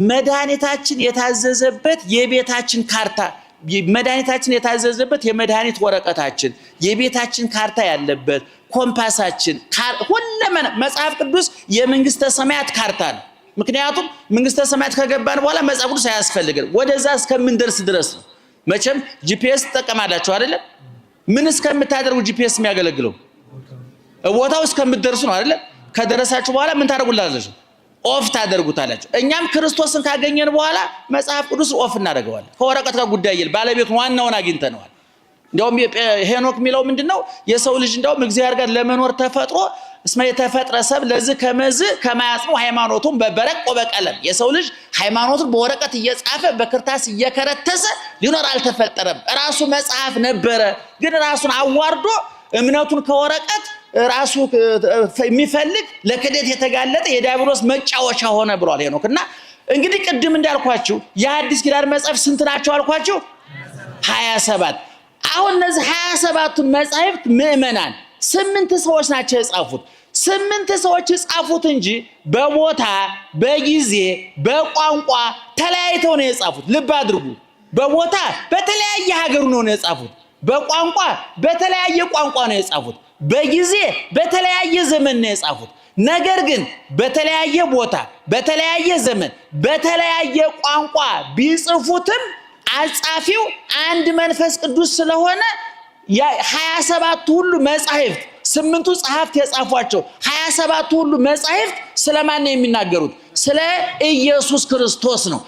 መድኃኒታችን የታዘዘበት የቤታችን ካርታ መድኃኒታችን የታዘዘበት የመድኃኒት ወረቀታችን የቤታችን ካርታ ያለበት ኮምፓሳችን ሁሉም መጽሐፍ ቅዱስ የመንግስተ ሰማያት ካርታ ነው። ምክንያቱም መንግስተ ሰማያት ከገባን በኋላ መጽሐፍ ቅዱስ አያስፈልግም። ወደዛ እስከምንደርስ ድረስ ነው። መቼም ጂፒኤስ ተጠቀማላችሁ አይደል? ምን እስከምታደርጉ ጂፒኤስ የሚያገለግለው ቦታው እስከምትደርሱ ነው አይደል? ከደረሳችሁ በኋላ ምን ታደርጉላላችሁ? ኦፍ ታደርጉታላችሁ። እኛም ክርስቶስን ካገኘን በኋላ መጽሐፍ ቅዱስ ኦፍ እናደርገዋለን። ከወረቀት ጋር ጉዳይ የለም። ባለቤቱን ዋናውን አግኝተነዋል። እንደውም ሄኖክ የሚለው ምንድነው? የሰው ልጅ እንደውም እግዚአብሔር ጋር ለመኖር ተፈጥሮ እስመ የተፈጥረ ሰብ ለዚህ ከመዝ ከማያጽኑ ሃይማኖቱን በበረቅ ወበቀለም የሰው ልጅ ሃይማኖቱን በወረቀት እየጻፈ በክርታስ እየከረተሰ ሊኖር አልተፈጠረም። ራሱ መጽሐፍ ነበረ፣ ግን ራሱን አዋርዶ እምነቱን ከወረቀት ራሱ የሚፈልግ ለክደት የተጋለጠ የዲያብሎስ መጫወቻ ሆነ ብሏል ሄኖክ። እና እንግዲህ ቅድም እንዳልኳችሁ የአዲስ ኪዳን መጽሐፍ ስንት ናቸው አልኳችሁ? 27። አሁን እነዚህ 27ቱን መጻሕፍት ምእመናን 8 ሰዎች ናቸው የጻፉት። 8 ሰዎች የጻፉት እንጂ በቦታ በጊዜ በቋንቋ ተለያይተው ነው የጻፉት። ልብ አድርጉ። በቦታ በተለያየ ሀገር ነው የጻፉት። በቋንቋ በተለያየ ቋንቋ ነው የጻፉት። በጊዜ በተለያየ ዘመን ነው የጻፉት። ነገር ግን በተለያየ ቦታ በተለያየ ዘመን በተለያየ ቋንቋ ቢጽፉትም አጻፊው አንድ መንፈስ ቅዱስ ስለሆነ የ27 ሁሉ መጻሕፍት 8ቱ ጸሐፍት የጻፏቸው 27 ሁሉ መጻሕፍት ስለማን ነው የሚናገሩት? ስለ ኢየሱስ ክርስቶስ ነው።